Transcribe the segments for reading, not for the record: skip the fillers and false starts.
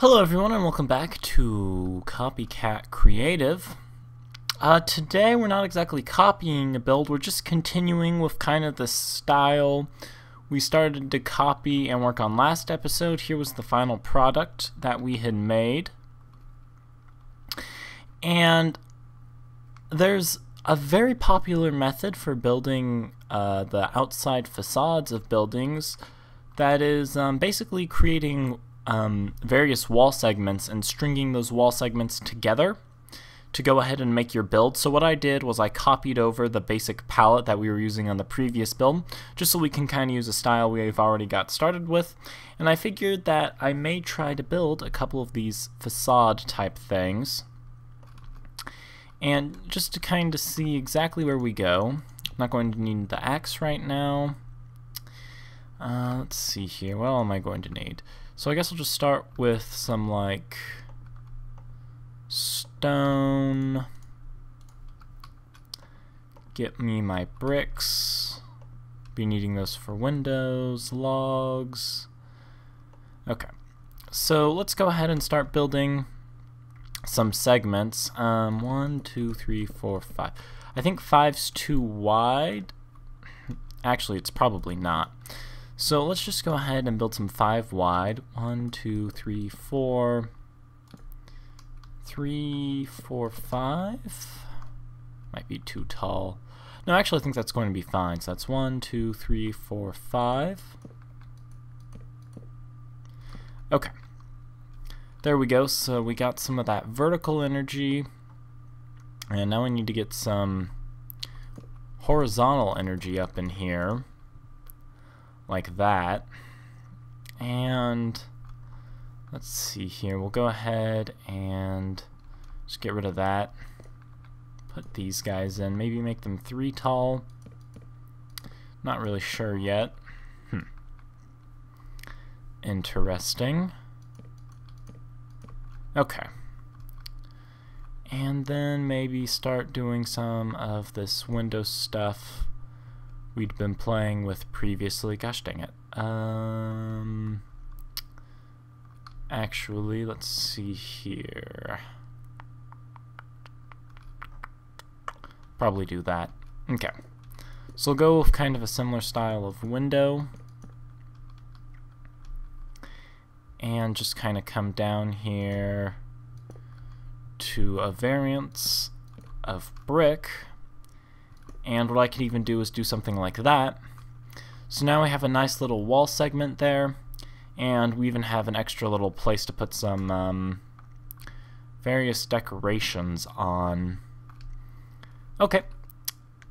Hello everyone and welcome back to Copycat Creative. Today we're not exactly copying a build, we're just continuing with kind of the style we started to copy and work on last episode. Here was the final product that we had made. And there's a very popular method for building the outside facades of buildings that is basically creating various wall segments and stringing those wall segments together to go ahead and make your build. So what I did was I copied over the basic palette that we were using on the previous build, just so we can kind of use a style we've already got started with. And I figured that I may try to build a couple of these facade type things, and just to kind of see exactly where we go. I'm not going to need the axe right now. Let's see here, what all am I going to need? So I guess I'll just start with some like stone. Get me my bricks. Be needing those for windows, logs. Okay, so let's go ahead and start building some segments. 1, 2, 3, 4, 5. I think 5's too wide. Actually, it's probably not. So let's just go ahead and build some 5 wide. 1, 2, 3, 4. 3, 4, 5. Might be too tall. No, actually I think that's going to be fine. So that's 1, 2, 3, 4, 5. Okay. There we go. So we got some of that vertical energy. And now we need to get some horizontal energy up in here. Like that. And let's see here, we'll go ahead and just get rid of that, put these guys in, maybe make them 3 tall, not really sure yet. Interesting. Okay, and then maybe start doing some of this window stuff we'd been playing with previously. Gosh dang it. Actually, let's see here. Probably do that. Okay. So we'll go with kind of a similar style of window. And just kind of come down here to a variance of brick. And what I could even do is do something like that. So now we have a nice little wall segment there, and we even have an extra little place to put some various decorations on. Okay,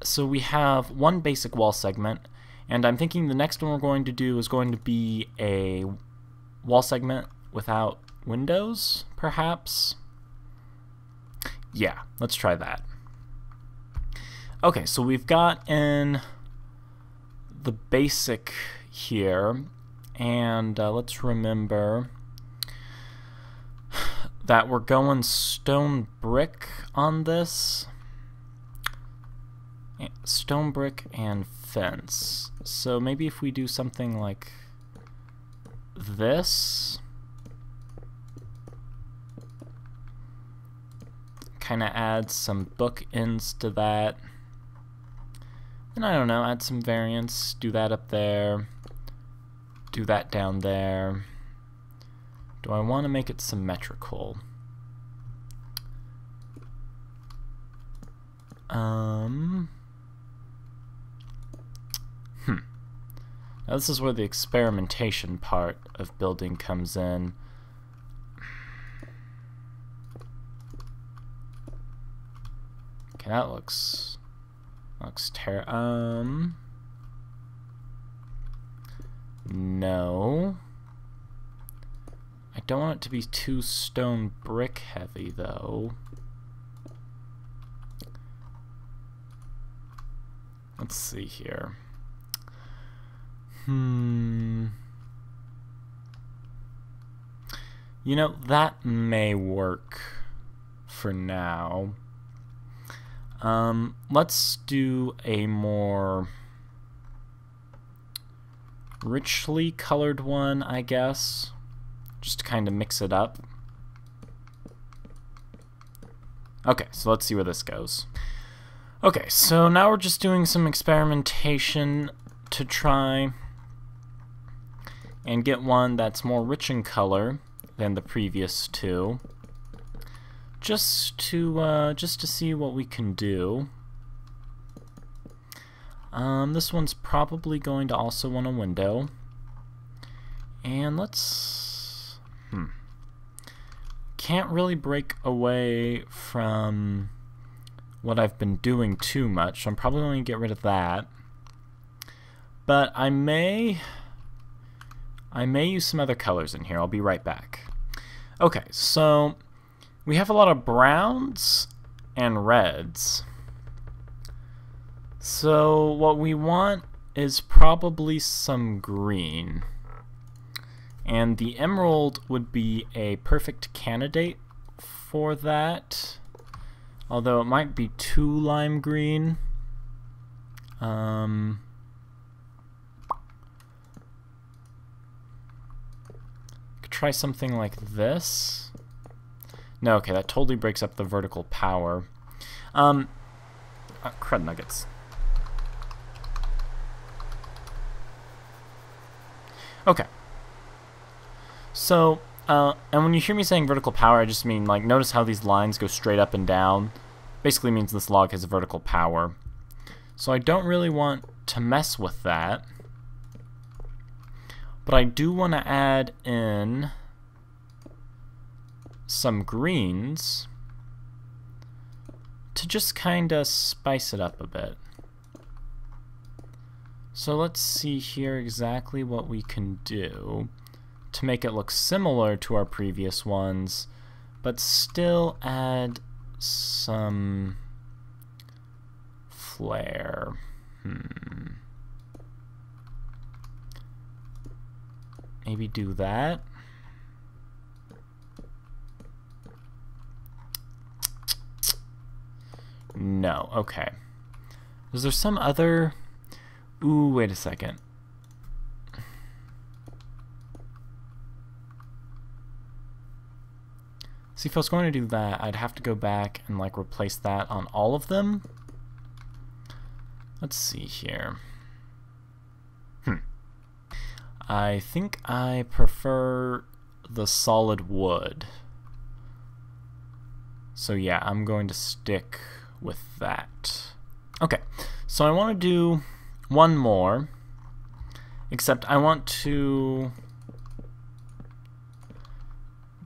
so we have one basic wall segment, and I'm thinking the next one we're going to do is going to be a wall segment without windows, perhaps? Yeah, let's try that. Okay, so we've got in the basic here, and let's remember that we're going stone brick on this. Stone brick and fence. So maybe if we do something like this, kind of add some bookends to that. And I don't know, add some variance, do that up there, do that down there. Do I want to make it symmetrical? Now this is where the experimentation part of building comes in. Okay, that looks terrible. No. I don't want it to be too stone brick heavy though. Let's see here. You know, that may work for now. Let's do a more richly colored one, I guess. just to kind of mix it up. Okay, so let's see where this goes. Okay, so now we're just doing some experimentation to try and get one that's more rich in color than the previous two, just to see what we can do. This one's probably going to also want a window, and let's can't really break away from what I've been doing too much, so I'm probably going to get rid of that. But I may use some other colors in here. I'll be right back. Okay, so we have a lot of browns and reds. So what we want is probably some green. And the emerald would be a perfect candidate for that. Although it might be too lime green. Could try something like this. No, okay, that totally breaks up the vertical power. Crud nuggets. Okay. So, and when you hear me saying vertical power, I just mean, like, notice how these lines go straight up and down. Basically means this log has a vertical power. So I don't really want to mess with that. But I do want to add in some greens to just kind of spice it up a bit. So let's see here exactly what we can do to make it look similar to our previous ones, but still add some flair. Maybe do that. No, okay. Is there some other... Ooh, wait a second. See, if I was going to do that, I'd have to go back and like replace that on all of them. Let's see here. I think I prefer the solid wood. So yeah, I'm going to stick with that. Okay, so I want to do one more, except I want to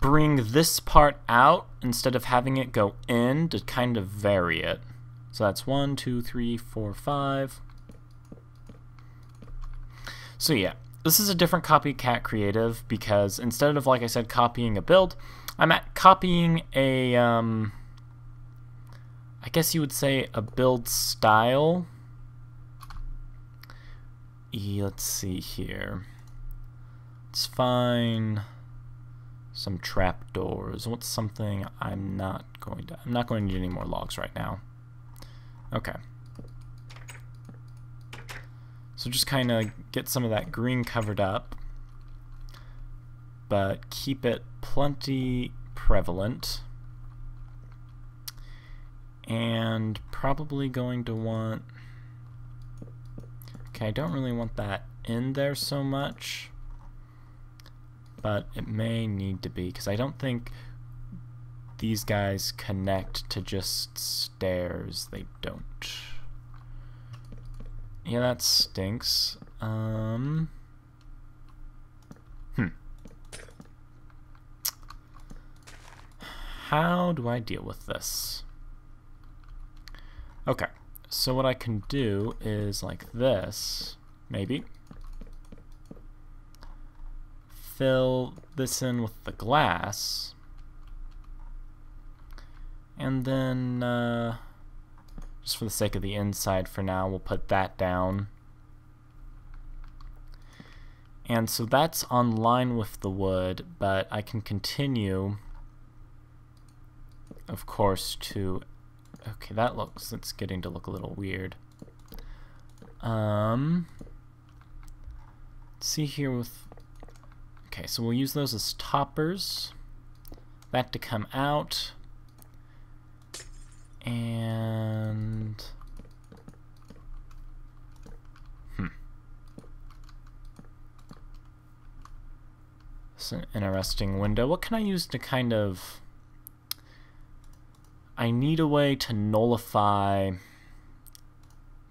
bring this part out instead of having it go in to kind of vary it. So that's 1, 2, 3, 4, 5. So yeah, this is a different copycat creative because instead of, like I said, copying a build, I'm copying a, I guess you would say a build style. Let's see here. Let's find some trapdoors. What's something I'm not going to need any more logs right now. Okay. So just kind of get some of that green covered up, but keep it plenty prevalent. And probably going to want... Okay, I don't really want that in there so much, but it may need to be, because I don't think these guys connect to just stairs. They don't. Yeah, that stinks. How do I deal with this? Okay, so what I can do is like this, maybe. Fill this in with the glass. And then, just for the sake of the inside for now, we'll put that down. And so that's on line with the wood, but I can continue, of course, to... Okay, it's getting to look a little weird. See here with... Okay, so we'll use those as toppers. That to come out. And... It's an interesting window. What can I use to kind of... I need a way to nullify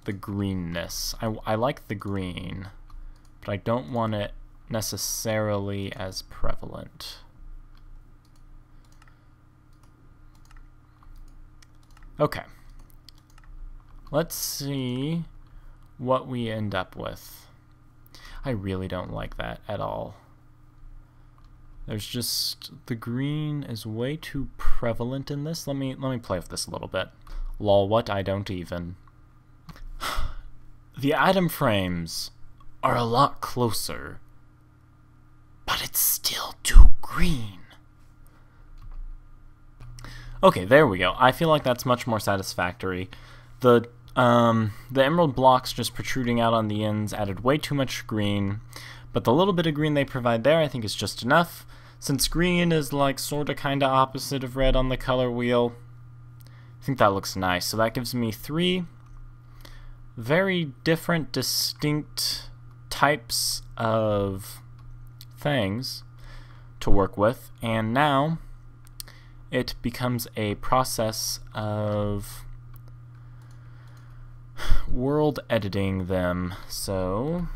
the greenness. I like the green, but I don't want it necessarily as prevalent. Okay. Let's see what we end up with. I really don't like that at all. There's just, the green is way too prevalent in this. Let me play with this a little bit. Lol, what? I don't even. The item frames are a lot closer, but it's still too green. Okay, there we go. I feel like that's much more satisfactory. The emerald blocks just protruding out on the ends added way too much green, but the little bit of green they provide there I think is just enough. Since green is like sorta kinda opposite of red on the color wheel, I think that looks nice. So that gives me 3 very different, distinct types of things to work with, and now it becomes a process of world editing them. So,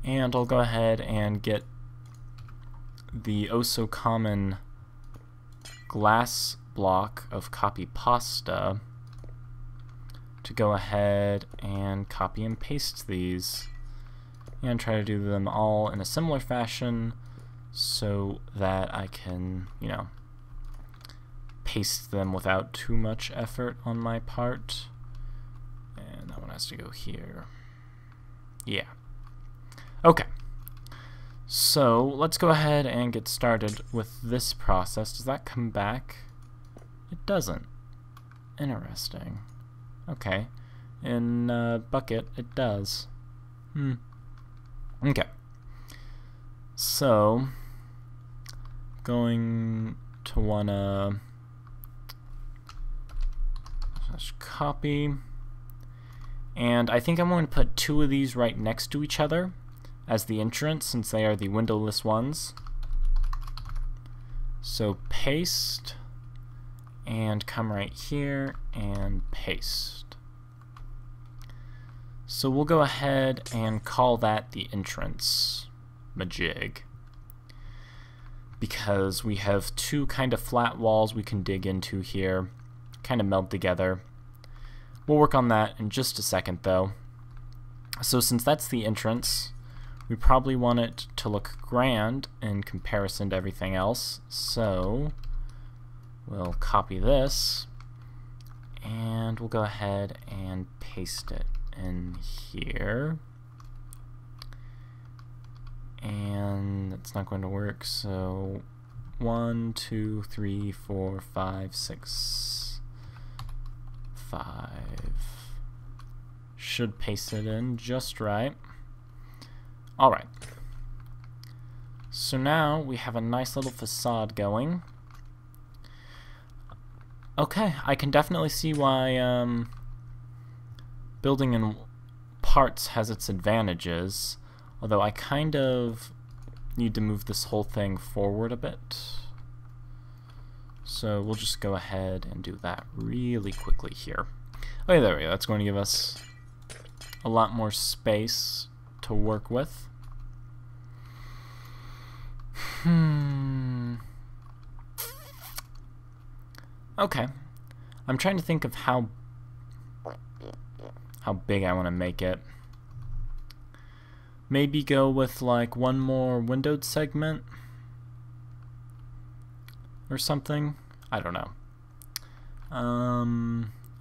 and I'll go ahead and get the oh so common glass block of copy pasta to go ahead and copy and paste these and try to do them all in a similar fashion so that I can, you know, paste them without too much effort on my part. And that one has to go here. Yeah. Okay. So let's go ahead and get started with this process. Does that come back? It doesn't. Interesting. Okay. In bucket, it does. Okay. So, going to wanna copy, and I think I'm going to put 2 of these right next to each other as the entrance, since they are the windowless ones. So paste, and come right here and paste. So we'll go ahead and call that the entrance majig, because we have 2 kind of flat walls we can dig into here, kind of meld together. We'll work on that in just a second though. So since that's the entrance, we probably want it to look grand in comparison to everything else, so we'll copy this and we'll go ahead and paste it in here. And it's not going to work, so 1, 2, 3, 4, 5, 6, 5. Should paste it in just right. Alright. So now we have a nice little facade going. Okay, I can definitely see why building in parts has its advantages. Although I kind of need to move this whole thing forward a bit. So we'll just go ahead and do that really quickly here. Okay, there we go. That's going to give us a lot more space to work with. Okay. I'm trying to think of how big I want to make it. Maybe go with like 1 more windowed segment or something. I don't know.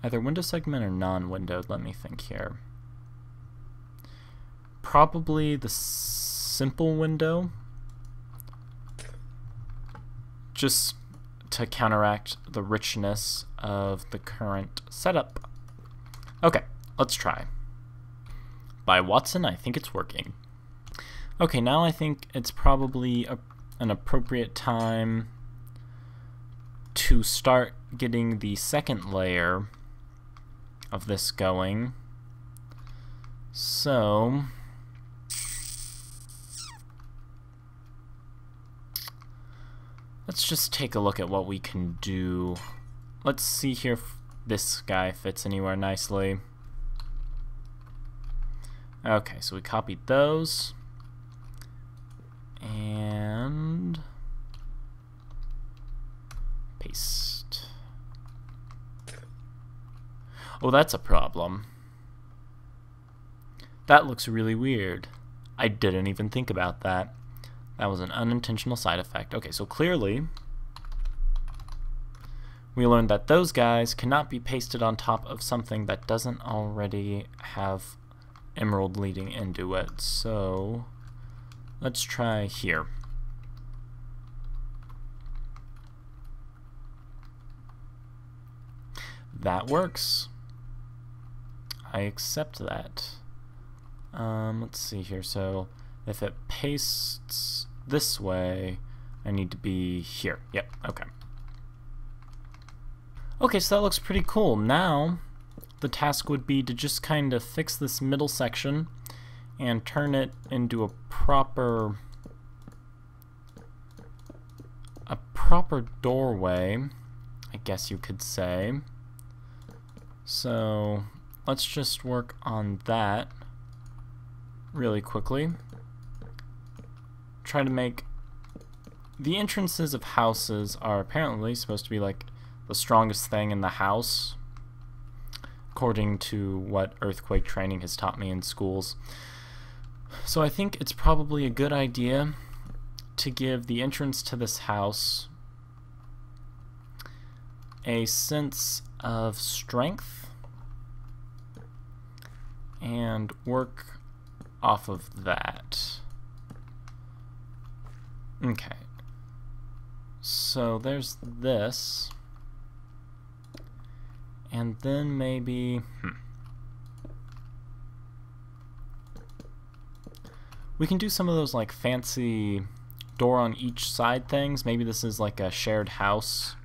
Either window segment or non-windowed. Let me think here. Probably the simple window, just to counteract the richness of the current setup. Okay, let's try. By Watson, I think it's working. Okay, now I think it's probably an appropriate time to start getting the second layer of this going. So let's just take a look at what we can do. Let's see here if this guy fits anywhere nicely. Okay, so we copied those. And paste. Oh, that's a problem. That looks really weird. I didn't even think about that. That was an unintentional side effect. Okay, so clearly we learned that those guys cannot be pasted on top of something that doesn't already have emerald leading into it. So let's try here. That works. I accept that. Let's see here. So if it pastes this way, I need to be here. Yep, okay. Okay, so that looks pretty cool. Now the task would be to just kind of fix this middle section and turn it into a proper doorway, I guess you could say. So let's just work on that really quickly. Try to make the entrances of houses are apparently supposed to be like the strongest thing in the house, according to what earthquake training has taught me in schools. So I think it's probably a good idea to give the entrance to this house a sense of strength and work off of that. Okay. So there's this. And then maybe we can do some of those like fancy door on each side things. Maybe this is like a shared house.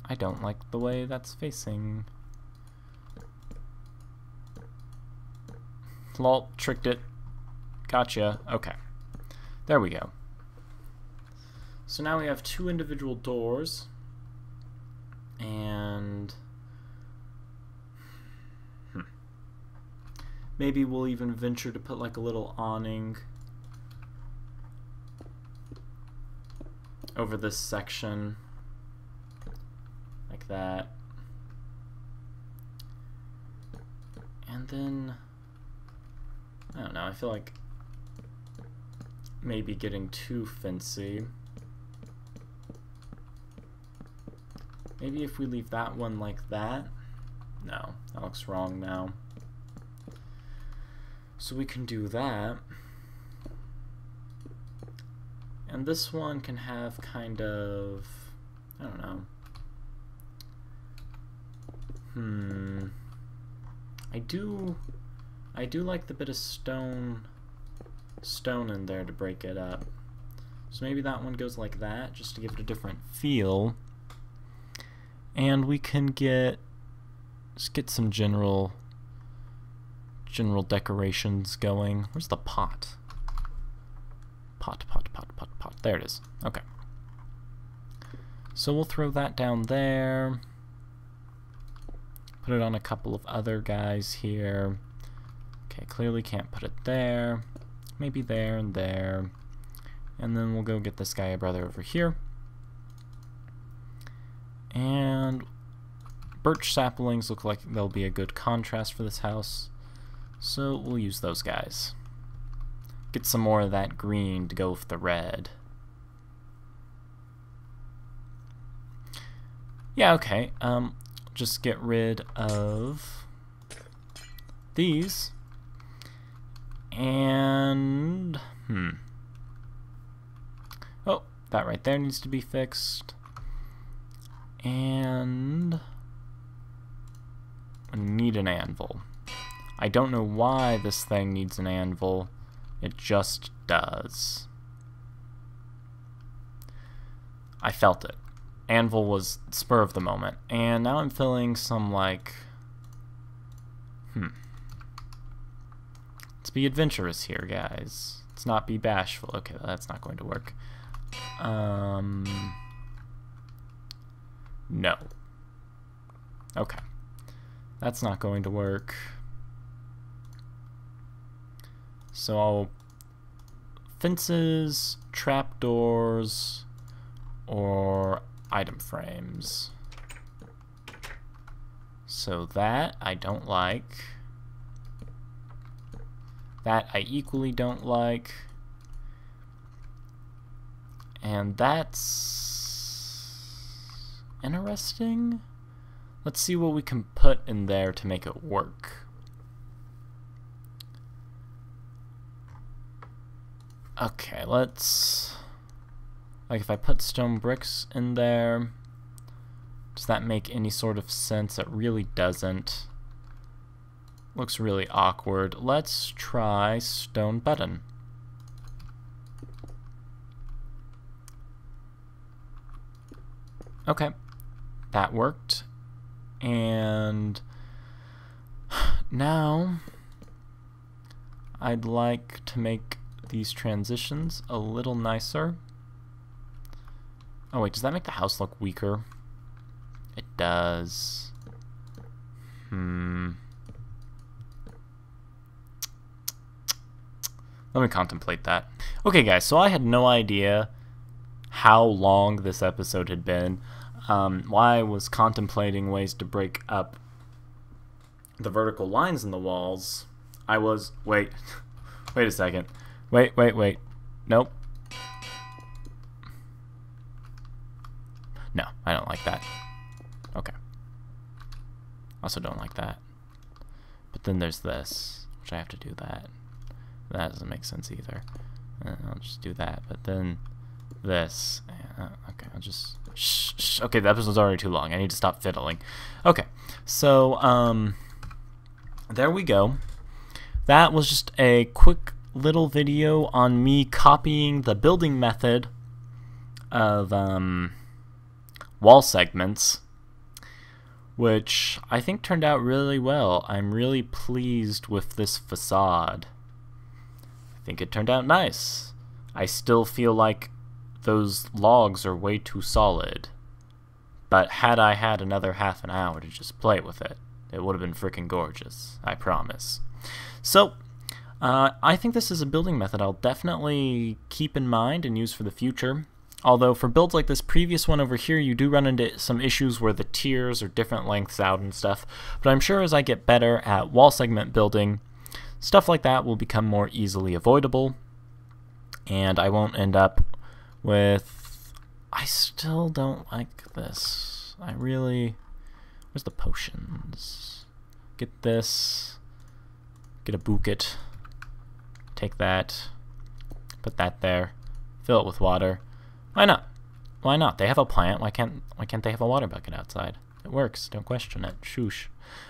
I don't like the way that's facing. Lol, tricked it. Gotcha. Okay. There we go. So now we have two individual doors, and maybe we'll even venture to put like a little awning over this section, like that. And then, I don't know, I feel like maybe getting too fancy. Maybe if we leave that one like that. No, that looks wrong now. So we can do that. And this one can have kind of, I don't know. I do like the bit of stone in there to break it up. So maybe that one goes like that, just to give it a different feel. And we can just get some general decorations going. Where's the pot? Pot. There it is. Okay. So we'll throw that down there. Put it on a couple of other guys here. Okay, clearly can't put it there. Maybe there and there. And then we'll go get this guy a brother over here. And birch saplings look like they'll be a good contrast for this house. So we'll use those guys. Get some more of that green to go with the red. Yeah, okay. Just get rid of these. And oh, that right there needs to be fixed. And need an anvil. I don't know why this thing needs an anvil. It just does. I felt it. Anvil was spur of the moment. And now I'm feeling some, like... Let's be adventurous here, guys. Let's not be bashful. Okay, that's not going to work. No. Okay. That's not going to work. So, fences, trapdoors, or item frames. So that I don't like. That I equally don't like. And that's interesting. Let's see what we can put in there to make it work. Okay, let's... Like, if I put stone bricks in there, does that make any sort of sense? It really doesn't. Looks really awkward. Let's try stone button. Okay, that worked. And now I'd like to make these transitions a little nicer. Oh wait, does that make the house look weaker? It does. Let me contemplate that. Okay guys, so I had no idea how long this episode had been. While I was contemplating ways to break up the vertical lines in the walls, I was... Wait a second. Wait. Nope. No, I don't like that. Okay. Also don't like that. But then there's this, which I have to do that. That doesn't make sense either. I'll just do that. But then this. Okay, I'll just... Shh. Okay, the episode's already too long. I need to stop fiddling. Okay, so, there we go. That was just a quick little video on me copying the building method of, wall segments, which I think turned out really well. I'm really pleased with this facade. I think it turned out nice. I still feel like those logs are way too solid, but had I had another half an hour to just play with it, it would have been freaking gorgeous, I promise. So, I think this is a building method I'll definitely keep in mind and use for the future. Although for builds like this previous one over here, you do run into some issues where the tiers are different lengths out and stuff. But I'm sure as I get better at wall segment building, stuff like that will become more easily avoidable. And I won't end up with... I still don't like this. I really... Where's the potions? Get this. Get a bucket. Take that. Put that there. Fill it with water. Why not? Why not? They have a plant. Why can't they have a water bucket outside? It works. Don't question it. Shoosh.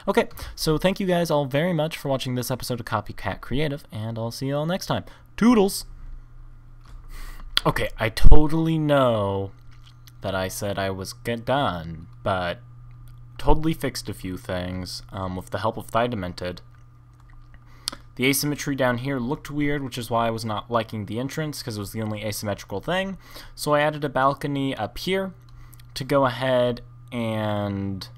Okay, so thank you guys all very much for watching this episode of Copycat Creative, and I'll see you all next time. Toodles! Okay, I totally know that I said I was done, but totally fixed a few things with the help of Demented. The asymmetry down here looked weird, which is why I was not liking the entrance, because it was the only asymmetrical thing. So I added a balcony up here to go ahead and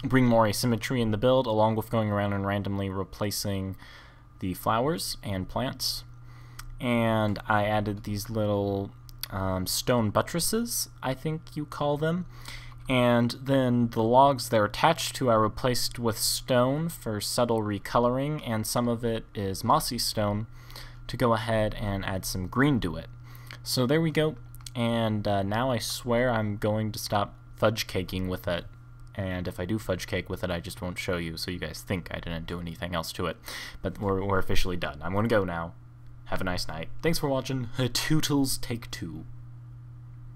bring more asymmetry in the build, along with going around and randomly replacing the flowers and plants. And I added these little stone buttresses, I think you call them. And then the logs they're attached to I replaced with stone for subtle recoloring, and some of it is mossy stone to go ahead and add some green to it. So there we go, and now I swear I'm going to stop fudge caking with it, and if I do fudge cake with it I just won't show you so you guys think I didn't do anything else to it. But we're officially done. I'm going to go now. Have a nice night. Thanks for watching. Tootles Take Two.